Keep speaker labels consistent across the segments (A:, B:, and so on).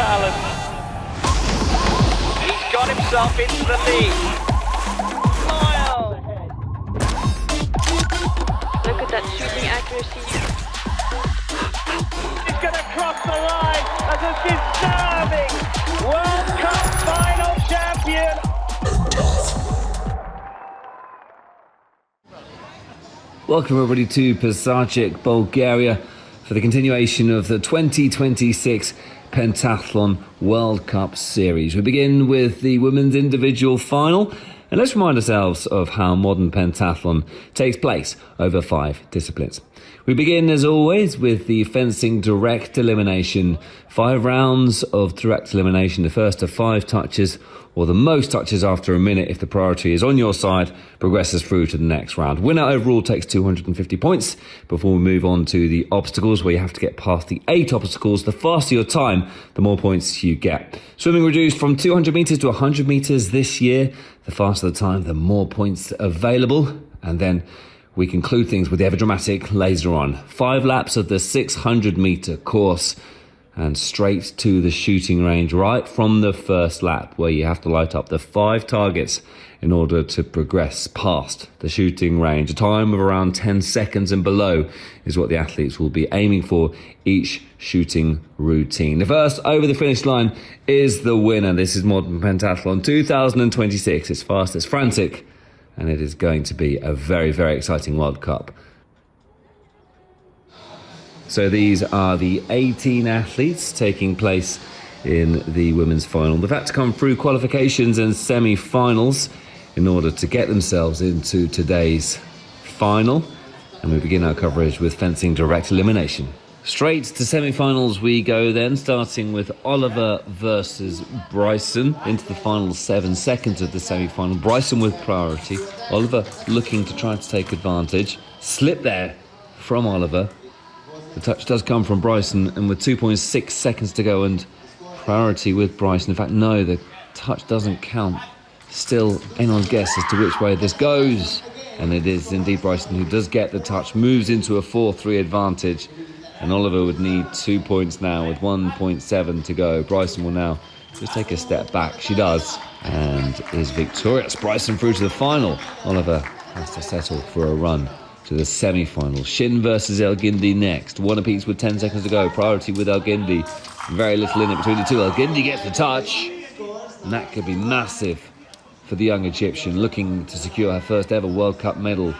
A: talent. He's got himself into the lead. Lyle!
B: Look at that shooting accuracy.
A: He's going to cross the line as a deserving World Cup final champion.
C: Welcome everybody to Pazardzhik, Bulgaria, for the continuation of the 2026 Pentathlon World Cup Series. We begin with the women's individual final, and let's remind ourselves of how modern pentathlon takes place over 5 disciplines. We begin, as always, with the fencing direct elimination. 5 rounds of direct elimination, the first of 5 touches, or the most touches after a minute if the priority is on your side, progresses through to the next round. Winner overall takes 250 points before we move on to the obstacles, where you have to get past the 8 obstacles. The faster your time, the more points you get. Swimming reduced from 200 metres to 100 metres this year. The faster the time, the more points available. And then we conclude things with the ever-dramatic laser on. 5 laps of the 600 metre course and straight to the shooting range right from the first lap, where you have to light up the 5 targets in order to progress past the shooting range. A time of around 10 seconds and below is what the athletes will be aiming for each shooting routine. The first over the finish line is the winner. This is Modern Pentathlon 2026. It's fast, it's frantic, and it is going to be a very, very exciting World Cup. So these are the 18 athletes taking place in the women's final. They've had to come through qualifications and semi-finals in order to get themselves into today's final. And we begin our coverage with fencing direct elimination. Straight to semi-finals we go then, starting with Oliver versus Bryson into the final 7 seconds of the semi-final. Bryson with priority. Oliver looking to try to take advantage. Slip there from Oliver. The touch does come from Bryson, and with 2.6 seconds to go and priority with Bryson. In fact, no, the touch doesn't count. Still anyone's guess as to which way this goes. And it is indeed Bryson who does get the touch, moves into a 4-3 advantage. And Oliver would need 2 points now with 1.7 to go. Bryson will now just take a step back. She does, and is victorious. Bryson through to the final. Oliver has to settle for a run to the semi-final. Shin versus El Guindy next. 1 apiece with 10 seconds to go. Priority with El Guindy. Very little in it between the two. El Guindy gets the touch, and that could be massive for the young Egyptian, looking to secure her first ever World Cup medal.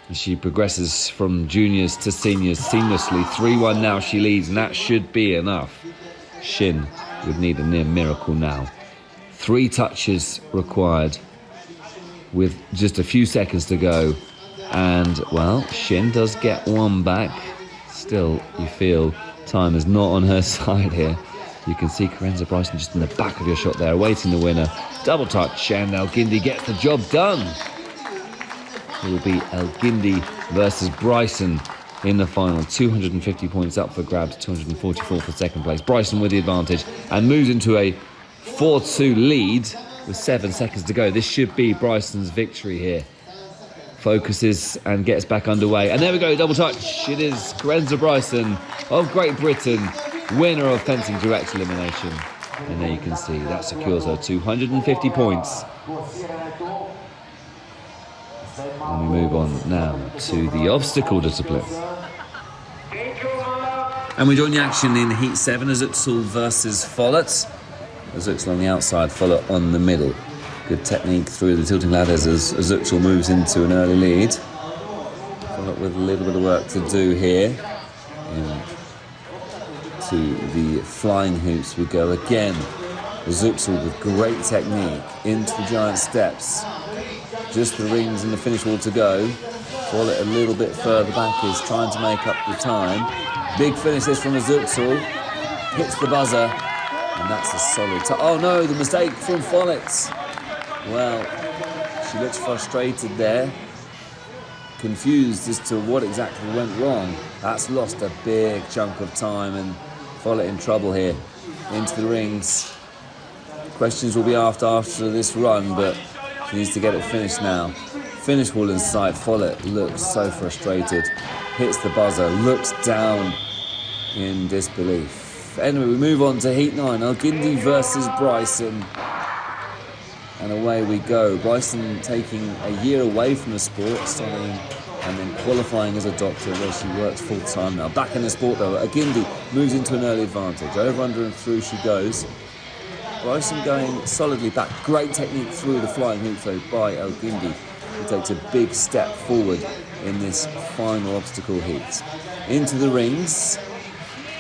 C: As she progresses from juniors to seniors seamlessly. 3-1 now she leads, and that should be enough. Shin would need a near miracle now. 3 touches required with just a few seconds to go. And, well, Shin does get 1 back. Still, you feel time is not on her side here. You can see Karenza Bryson just in the back of your shot there, awaiting the winner. Double touch, and El Guindy gets the job done. It will be El Guindy versus Bryson in the final. 250 points up for grabs, 244 for second place. Bryson with the advantage and moves into a 4-2 lead with 7 seconds to go. This should be Bryson's victory here. Focuses and gets back underway. And there we go, double touch. It is Karenza Bryson of Great Britain, winner of fencing direct elimination. And there you can see that secures her 250 points. And we move on now to the obstacle discipline. And we join the action in Heat 7, Azuxal versus Follett. Azuxal on the outside, Follett on the middle. Good technique through the tilting ladders as Azuxal moves into an early lead. Follett with a little bit of work to do here. To the flying hoops we go again. Azuxal with great technique into the giant steps. Just the rings and the finish wall to go. Follett a little bit further back is trying to make up the time. Big finish this from Azuxal. Hits the buzzer, and that's a solid oh no, the mistake from Follett. Well, she looks frustrated there, confused as to what exactly went wrong. That's lost a big chunk of time, and Follett in trouble here. Into the rings. Questions will be asked after this run, but she needs to get it finished now. Finish wall in sight. Follett looks so frustrated. Hits the buzzer, looks down in disbelief. Anyway, we move on to Heat 9. Al-Gindi versus Bryson. And away we go. Bryson taking a year away from the sport, studying and then qualifying as a doctor where she works full-time now. Back in the sport though, Al-Gindi moves into an early advantage. Over, under and through she goes. Bryson going solidly back. Great technique through the flying hoop though by Al-Gindi, who takes a big step forward in this final obstacle heat. Into the rings.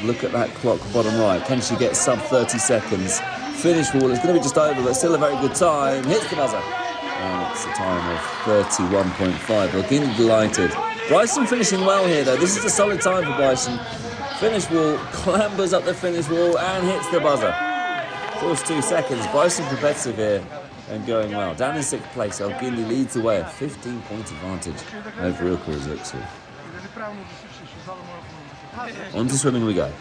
C: Look at that clock bottom right. Can she get sub 30 seconds? Finish wall is going to be just over, but still a very good time. Hits the buzzer. And it's a time of 31.5. Al-Gindi delighted. Bryson finishing well here though. This is a solid time for Bryson. Finish wall, clambers up the finish wall and hits the buzzer. First 2 seconds. Bryson competitive here and going well. Down in 6th place, Al-Gindi leads the way. A 15-point advantage over Ilka Zuksu. On to swimming we go.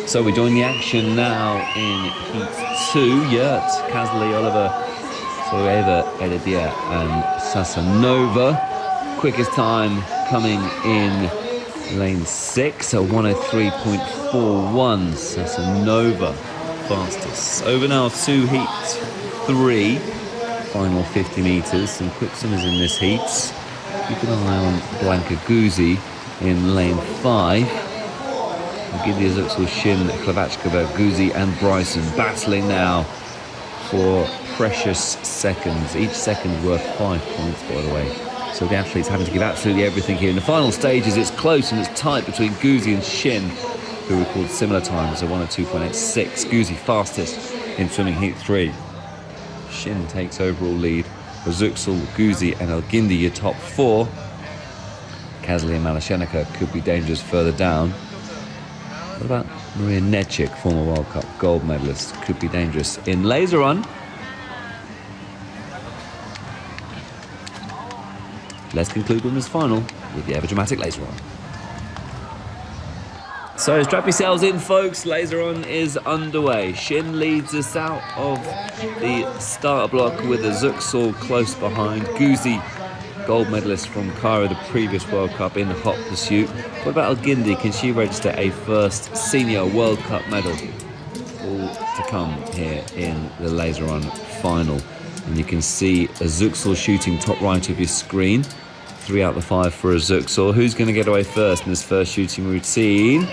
C: So we join the action now in Heat 2. Yurt, Kazli, Oliver, Soeva, Edidia and Sasanova. Quickest time coming in lane 6, a 103.41. Sasanova fastest. Over now to Heat 3. Final 50 metres. Some quick swimmers in this heat. Keep an eye on Blanka Guzzi in lane 5. Al-Gindi, Zuksu, Shin, Klavachkova, Guzzi and Bryson battling now for precious seconds. Each second worth 5 points, by the way. So the athletes having to give absolutely everything here. In the final stages, it's close and it's tight between Guzzi and Shin, who recorded similar times, a 102.86. Guzzi fastest in swimming Heat 3. Shin takes overall lead. Zuksu, Guzzi and Al-Gindi, your top 4. Kazli and Malashenica could be dangerous further down. What about Maria Nechik, former World Cup gold medalist, could be dangerous in laser run. Let's conclude women's final with the ever-dramatic laser run. So strap yourselves in, folks. Laser on is underway. Shin leads us out of the starter block with a Zuksu close behind. Guzzi, gold medalist from Cairo, the previous World Cup, in hot pursuit. What about Al-Gindi? Can she register a first senior World Cup medal? All to come here in the laser on final. And you can see a Zuksu shooting top right of your screen. 3 out of the 5 for a Zuksu. Who's going to get away first in this first shooting routine?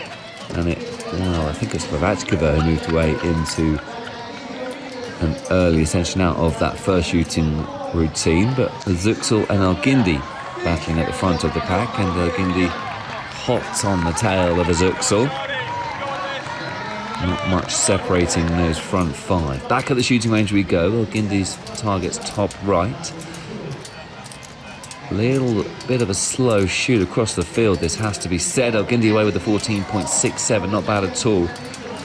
C: And I think it's Klavachkova who moved away into an early ascension out of that first shooting routine. But Zuksu and Al-Gindi battling at the front of the pack, and Al-Gindi hot on the tail of a Zuksu. Not much separating those front 5. Back at the shooting range we go. Al-Gindi's target's top right. Little bit of a slow shoot across the field, this has to be said. Al-Gindi away with the 14.67, not bad at all.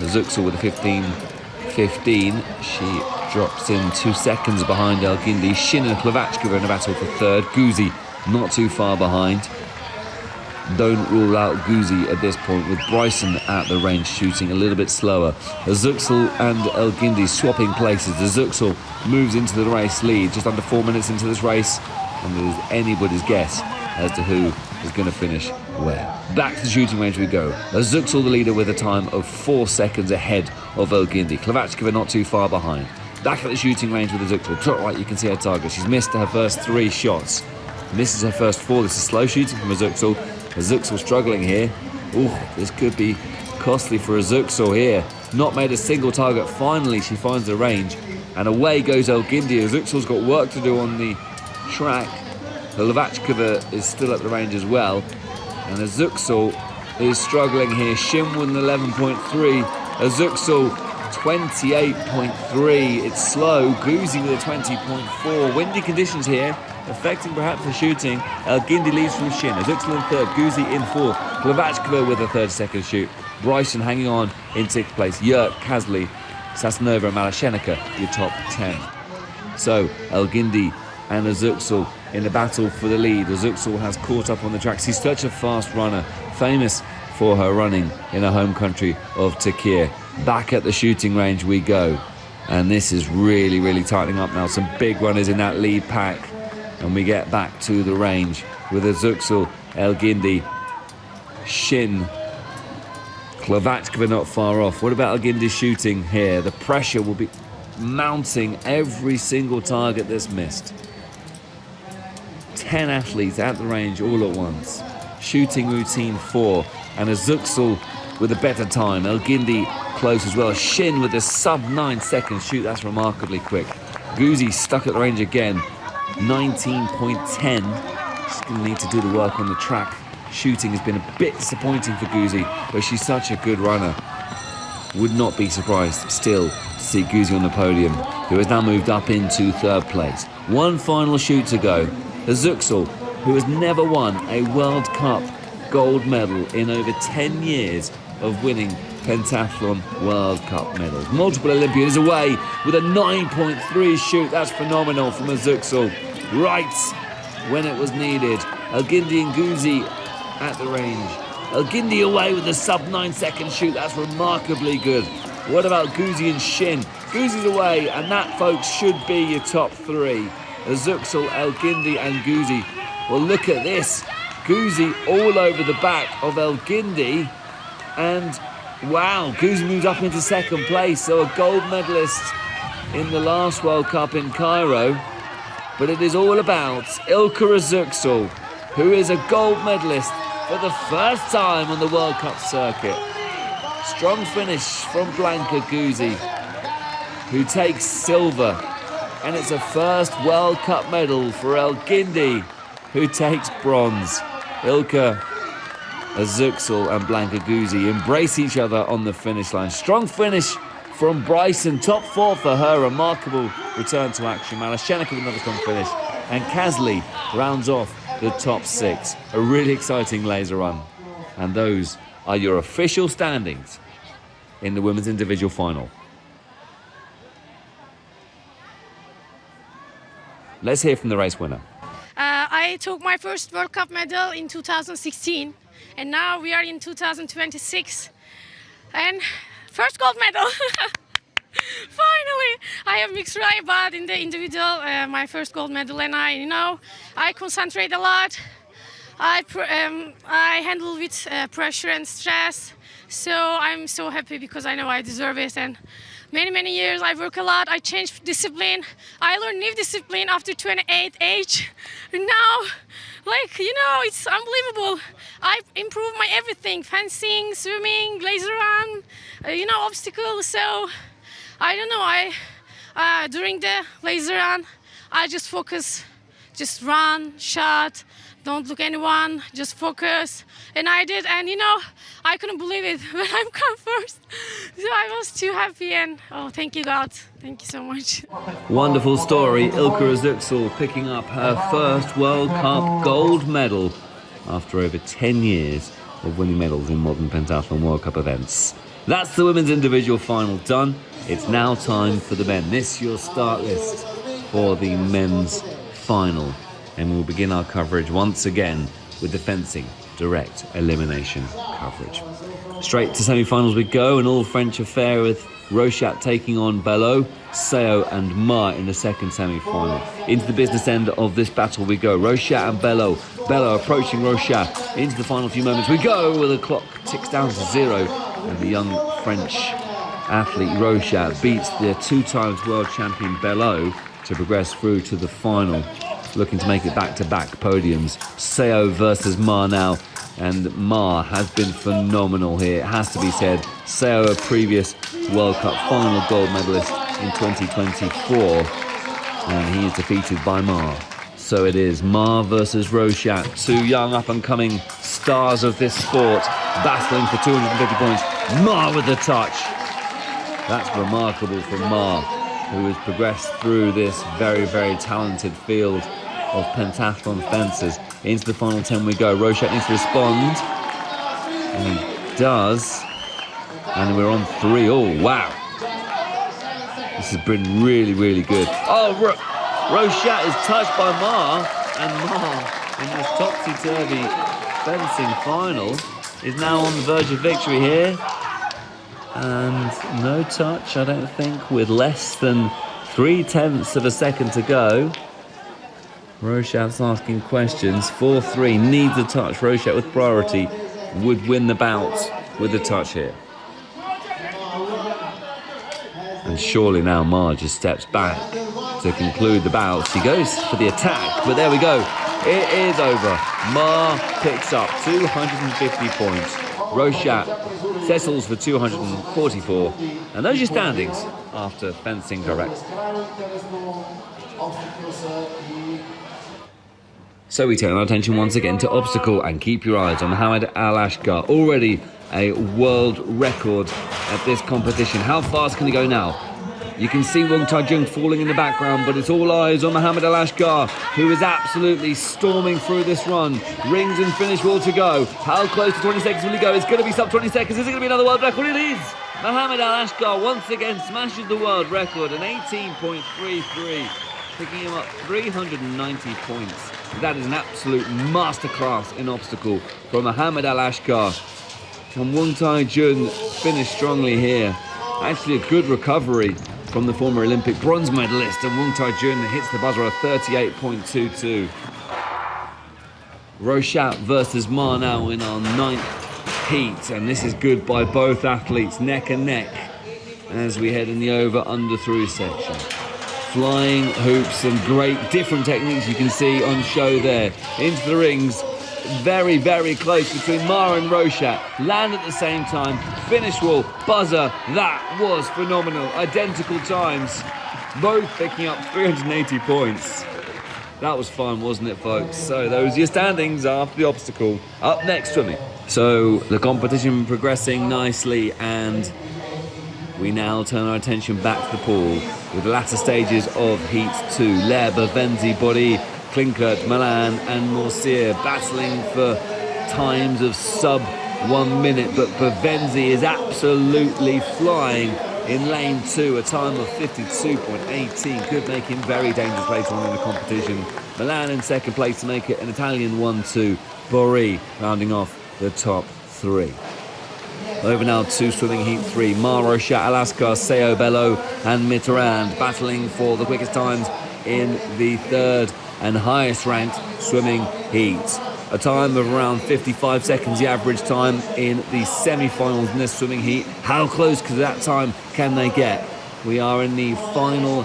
C: Zuksu with a 15.15. She drops in 2 seconds behind Al-Gindi. Shin and Klavachkova in a battle for third. Guzzi not too far behind. Don't rule out Guzzi at this point, with Bryson at the range shooting a little bit slower. Zuksu and Al-Gindi swapping places. Zuksu moves into the race lead just under 4 minutes into this race, and it is anybody's guess as to who is going to finish where. Back to the shooting range we go. Zuksu the leader with a time of 4 seconds ahead of Al-Gindi. Klavachkova not too far behind. Back at the shooting range with Zuksu. Top right, you can see her target. She's missed her first 3 shots. Misses her first 4. This is slow shooting from Zuksu. Zuksu struggling here. Ooh, this could be costly for Zuksu here. Not made a single target. Finally, she finds the range. And away goes Al-Gindi. Zuksu's got work to do on the track. Klavachkova is still at the range as well. And Zuksu is struggling here. Shin with an 11.3. Zuksu 28.3. It's slow. Guzzi with a 20.4. Windy conditions here, affecting perhaps the shooting. Al-Gindi leads from Shin. Zuksu in third. Guzzi in fourth. Klavachkova with a 30-second shoot. Bryson hanging on in 6th place. Yurt, Kazli, Sasanova and Malashenica, your top 10. So Al-Gindi and Zuksu in the battle for the lead. Zuksu has caught up on the tracks. She's such a fast runner, famous for her running in her home country of Turkey. Back at the shooting range we go. And this is really, really tightening up now. Some big runners in that lead pack. And we get back to the range with Zuksu, Al-Gindi, Shin, Hlavatkova not far off. What about Algindi's shooting here? The pressure will be mounting every single target that's missed. 10 athletes at the range all at once. Shooting routine 4. And a Zuxel with a better time. Elgindi close as well. Shin with a sub-9 second shoot. That's remarkably quick. Guzi stuck at the range again. 19.10. She's going to need to do the work on the track. Shooting has been a bit disappointing for Guzi, but she's such a good runner. Would not be surprised still to see Guzi on the podium, who has now moved up into 3rd place. One final shoot to go. The Zuxel, who has never won a World Cup gold medal in over 10 years of winning pentathlon World Cup medals. Multiple Olympians away with a 9.3 shoot. That's phenomenal from a Zuxel. Right when it was needed. Elgindi and Guzi at the range. Elgindi away with a sub-9 second shoot. That's remarkably good. What about Guzi and Shin? Guzi's away, and that, folks, should be your top 3. Zuxel, Elgindi and Guzi. Well, look at this. Guzi all over the back of Elgindi, and wow, Guzi moves up into 2nd place, so a gold medalist in the last World Cup in Cairo. But it is all about Ilka Zuxel, who is a gold medalist for the first time on the World Cup circuit. Strong finish from Blanka Guzi, who takes silver, and it's a first World Cup medal for Elgindi, who takes bronze. Ilka Zuxel and Blanka Guzi embrace each other on the finish line. Strong finish from Bryson, top 4 for her, remarkable return to action. Malashenikov with another strong finish, and Kazli rounds off the top 6. A really exciting laser run. And those are your official standings in the women's individual final. Let's hear from the race winner.
D: I took my first World Cup medal in 2016, and now we are in 2026, and first gold medal. Finally, I have mixed relay, but in the individual, my first gold medal, and I concentrate a lot. I handle with pressure and stress, so I'm so happy because I know I deserve it. And many years I work a lot. I changed discipline. I learned new discipline after 28 age. And now, it's unbelievable. I improved my everything: fencing, swimming, laser run, obstacles. So I don't know. During the laser run, I just focus, just run, shot. Don't look anyone, just focus. And I did, and I couldn't believe it when I come first. So I was too happy, and thank you, God. Thank you so much.
C: Wonderful story. Ilka Zuxel picking up her first World Cup gold medal after over 10 years of winning medals in modern pentathlon World Cup events. That's the women's individual final done. It's now time for the men. This is your start list for the men's final. And we'll begin our coverage once again with the fencing direct elimination coverage. Straight to semi-finals we go, an all-French affair with Rochat taking on Bello, Seo and Ma in the second semi-final. Into the business end of this battle we go. Rochat and Bello. Bello approaching Rochat. Into the final few moments we go, where the clock ticks down to 0, and the young French athlete Rochat beats the 2 times world champion Bello to progress through to the final. Looking to make it back-to-back podiums. Seo versus Ma now, and Ma has been phenomenal here, it has to be said. Seo, a previous World Cup final gold medalist in 2024, and he is defeated by Ma. So it is Ma versus Rochat, 2 young up-and-coming stars of this sport, battling for 250 points. Ma with the touch. That's remarkable for Ma, who has progressed through this very talented field of pentathlon fencers. Into the final 10 we go. Rochat needs to respond, and he does, and we're on 3. Oh wow, this has been really good. Oh, Rochat is touched by Ma, and Ma in this topsy-turvy fencing final is now on the verge of victory here, and no touch, I don't think, with less than 0.3 of a second to go. Rochat's asking questions. 4-3, needs a touch. Rochat with priority would win the bout with the touch here. And surely now Ma just steps back to conclude the bout. She goes for the attack, but there we go. It is over. Ma picks up 250 points. Rochat settles for 244. And those are your standings after fencing direct. So we turn our attention once again to obstacle, and keep your eyes on Mohamed Al-Ashkar, already a world record at this competition. How fast can he go now? You can see Wong Tai-jung falling in the background, but it's all eyes on Mohamed Al-Ashkar, who is absolutely storming through this run. Rings and finish wall to go. How close to 20 seconds will he go? It's going to be sub 20 seconds. Is it going to be another world record? It is! Mohamed Al-Ashkar once again smashes the world record, an 18.33, picking him up 390 points. That is an absolute masterclass in obstacle from Mohamed Al-Ashkar. And Wong Tai-jung finished strongly here. Actually a good recovery from the former Olympic bronze medalist, and Wong Tai-jung hits the buzzer at 38.22. Rochat versus Ma now in our 9th heat, and this is good by both athletes, neck and neck, as we head in the over-under through section. Flying hoops and great different techniques you can see on show there. Into the rings, very, very close between Ma and Rochat. Land at the same time, finish wall, buzzer. That was phenomenal. Identical times, both picking up 380 points. That was fun, wasn't it, folks? So those are your standings after the obstacle. Up next, swimming. So the competition progressing nicely, and we now turn our attention back to the pool with the latter stages of Heat 2. Lerba, Venzi, Bori, Klinkert, Milan and Morsier battling for times of sub 1 minute, but Bavenzi is absolutely flying in lane 2. A time of 52.18 could make him very dangerous later on in the competition. Milan in second place to make it an Italian 1-2. Bori rounding off the top 3. Over now to swimming heat 3. Ma, Rochat, Al-Ashkar, Seo, Bello and Mitterrand battling for the quickest times in the 3rd and highest ranked swimming heat. A time of around 55 seconds, the average time in the semi-finals in this swimming heat. How close to that time can they get? We are in the final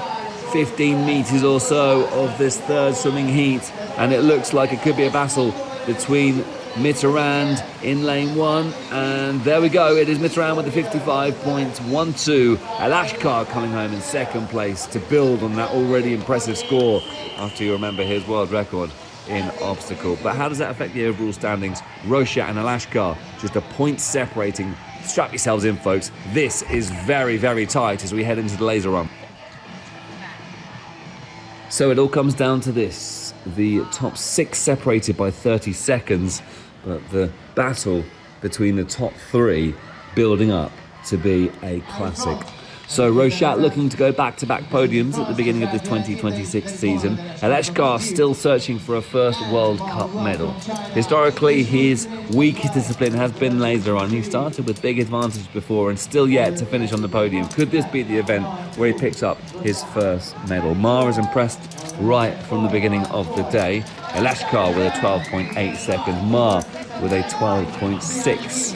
C: 15 metres or so of this 3rd swimming heat, and it looks like it could be a battle between Mitterrand in lane 1, and there we go, it is Mitterrand with the 55.12. Al-Ashkar coming home in second place to build on that already impressive score after you remember his world record in obstacle. But how does that affect the overall standings? Rochat and Al-Ashkar just a point separating. Strap yourselves in, folks. This is very, very tight as we head into the laser run. So it all comes down to this. The top 6 separated by 30 seconds, but the battle between the top 3 building up to be a classic. So Rochat looking to go back-to-back podiums at the beginning of the 2026 season. Al-Ashkar still searching for a first World Cup medal. Historically, his weakest discipline has been laser run. He started with big advantage before and still yet to finish on the podium. Could this be the event where he picks up his first medal? Ma is impressed right from the beginning of the day. Al-Ashkar with a 12.8 seconds. Ma with a 12.6.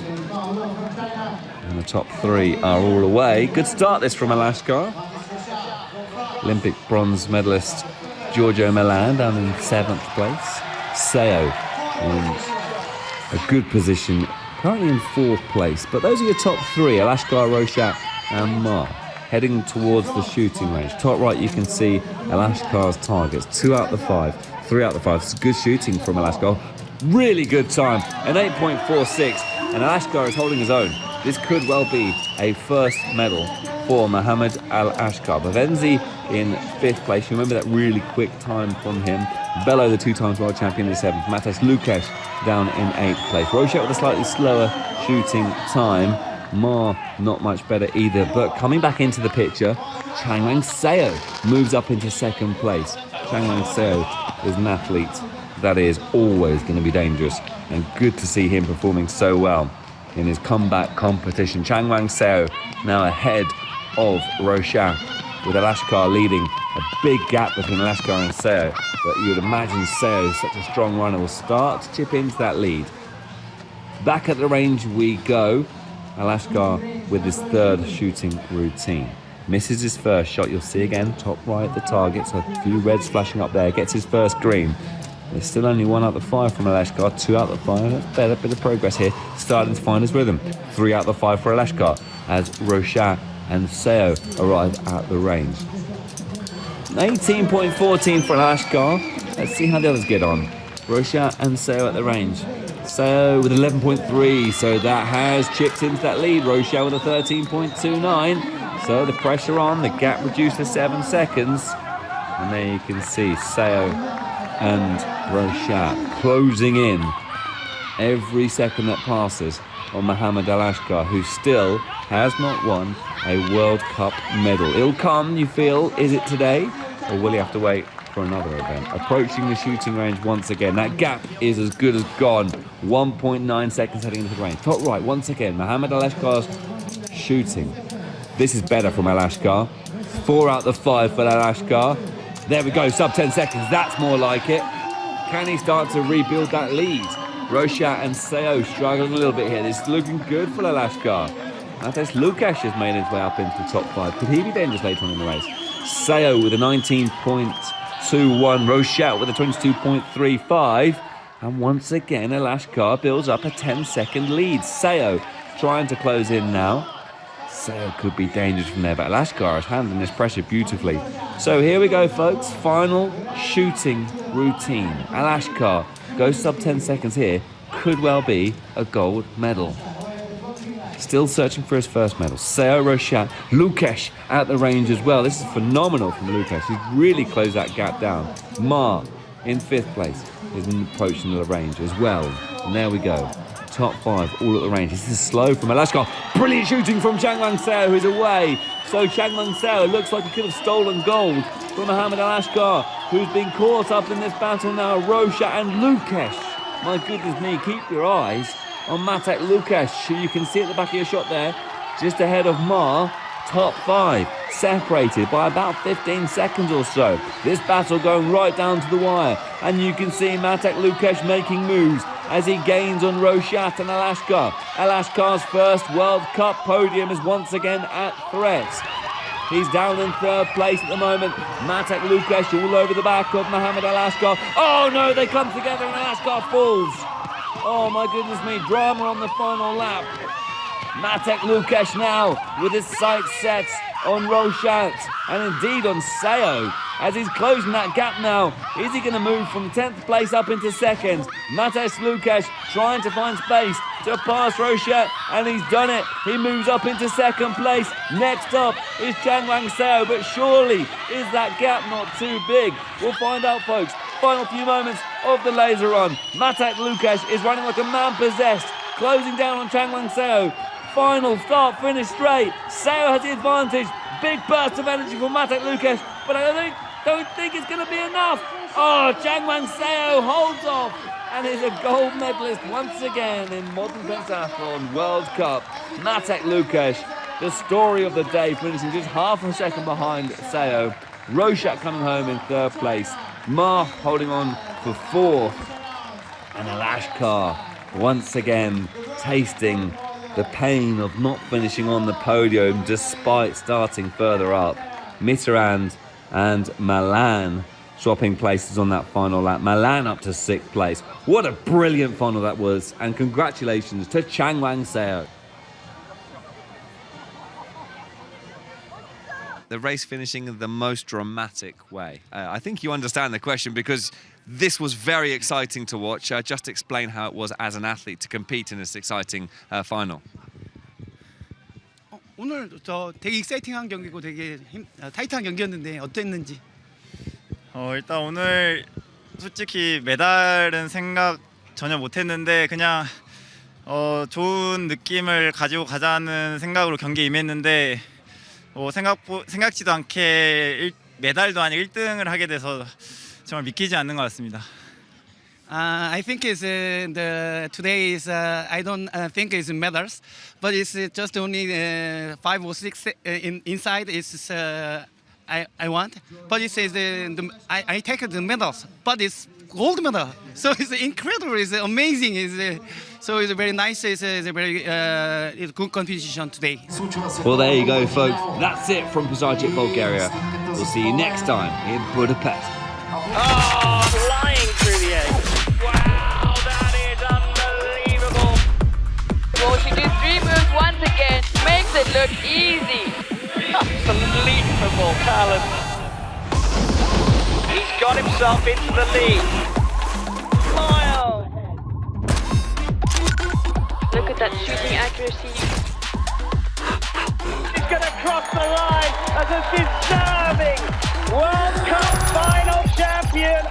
C: And the top 3 are all away. Good start this from Al-Ashkar. Olympic bronze medalist Giorgio Milan down in 7th place. Seo in a good position, currently in 4th place. But those are your top 3, Al-Ashkar, Rochat and Ma, heading towards the shooting range. Top right you can see Al-Ashkar's targets. 2 out of the 5, 3 out of the 5. It's good shooting from Al-Ashkar. Really good time, an 8.46, and Al-Ashkar is holding his own. This could well be a first medal for Mohamed Al-Ashkar. Bavenzi in 5th place. You remember that really quick time from him. Bello, the 2-time world champion, in 7th. Matej Lukash down in 8th place. Rochat with a slightly slower shooting time. Ma, not much better either. But coming back into the picture, Changwang Seo moves up into 2nd place. Changwang Seo is an athlete that is always going to be dangerous. And good to see him performing so well in his comeback competition. Changwang Seo now ahead of Rochat, with Al-Ashkar leading. A big gap between Al-Ashkar and Seo, but you would imagine Seo, such a strong runner, will start to chip into that lead. Back at the range we go. Alashkar with his third shooting routine. Misses his first shot, you'll see again, top right the target, so a few reds flashing up there, gets his first green. There's still only 1 out of 5 from Alashkar, 2 out of 5, that's better, bit of progress here, starting to find his rhythm. 3 out of 5 for Alashkar as Roshat and Seo arrive at the range. 18.14 for Alashkar, let's see how the others get on. Roshat and Seo at the range. Seo with 11.3, so that has chipped into that lead. Roshat with a 13.29, so the pressure on, the gap reduced to 7 seconds. And there you can see Seo and Roshat closing in every second that passes on Mohamed Alashkar, who still has not won a World Cup medal. It'll come, you feel, is it today? Or will he have to wait for another event? Approaching the shooting range once again. That gap is as good as gone. 1.9 seconds heading into the range. Top right, once again, Mohamed Alashkar's shooting. This is better from Alashkar. 4 out of 5 for Alashkar. There we go, sub 10 seconds. That's more like it. Can he start to rebuild that lead? Roshat and Seo struggling a little bit here. This is looking good for Alashkar. Mates Lukash has made his way up into the top 5. Could he be dangerous later on in the race? Seo with a 19.21. Roshat with a 22.35. And once again, Alashkar builds up a 10-second lead. Seo trying to close in now. Seo could be dangerous from there, but Alashkar is handling this pressure beautifully. So here we go, folks. Final shooting routine. Alashkar goes sub 10 seconds here. Could well be a gold medal. Still searching for his first medal. Seo, Roshat, Lukash at the range as well. This is phenomenal from Lukash. He's really closed that gap down. Ma in 5th place is approaching the range as well. And there we go. Top 5 all at the range. This is slow from Alashkar. Brilliant shooting from Changwon Seo, who's away. So Changwon Seo looks like he could have stolen gold from Mohamed Alashkar, who's been caught up in this battle now. Roshat and Lukash. My goodness me, keep your eyes on Matek Lukash, who you can see at the back of your shot there, just ahead of Ma. Top 5, separated by about 15 seconds or so. This battle going right down to the wire. And you can see Matek Lukash making moves as he gains on Roshat and Alashkar. Alashkar's first World Cup podium is once again at threat. He's down in 3rd place at the moment. Matek Lukash all over the back of Mohamed Alashkar. Oh no, they come together and Alashkar falls. Oh my goodness me, drama on the final lap. Matek Lukash now with his sights set on Roshat and indeed on Seo as he's closing that gap now. Is he going to move from 10th place up into 2nd? Matek Lukash trying to find space to pass Roshat and he's done it. He moves up into 2nd place. Next up is Changwon Seo, but surely is that gap not too big? We'll find out, folks. Final few moments of the laser run. Matek Lukash is running like a man possessed, closing down on Changwon Seo. Final start finish straight. Seo has the advantage. Big burst of energy from Matek Lukash, but I don't think it's going to be enough. Oh, Changwon Seo holds off and is a gold medalist once again in modern pentathlon World Cup. Matek Lukash, the story of the day, finishing just half a second behind Seo. Roshat coming home in 3rd place. Ma holding on for 4th. And Alashkar once again tasting the pain of not finishing on the podium despite starting further up. Mitterrand and Malan swapping places on that final lap. Malan up to 6th place. What a brilliant final that was, and congratulations to Changwon Seo. The race finishing in the most dramatic way. I think you understand the question because this was very exciting to watch. Just explain how it was as an athlete to compete in this exciting final.
E: 오늘 되게 익사이팅한 경기고 되게 타이트한 경기였는데 어땠는지?
F: 일단 오늘 솔직히 메달은 생각 전혀 못했는데 그냥 좋은 느낌을 가지고 가자는 생각으로 경기에 임했는데 생각지도 않게 메달도 아니고 1등을 하게 돼서 정말 믿기지 않는 것 같습니다.
E: I think it's today is I don't think it's medals, but it's just only 5 or 6 inside. It's I want. But it says I take the medals, but it's gold medal. So it's incredible. It's amazing. So it's very nice. It's a very it's good competition today.
C: Well, there you go, folks. That's it from Pazardzhik, Bulgaria. We'll see you next time in Budapest.
A: Oh, flying through the air. Wow, that is unbelievable.
B: Well, she did 3 moves once again. Makes it look easy.
A: Unbelievable talent. He's got himself into the lead. Smile.
B: Look at that shooting accuracy.
A: She's going to cross the line as a deserving World Cup final champion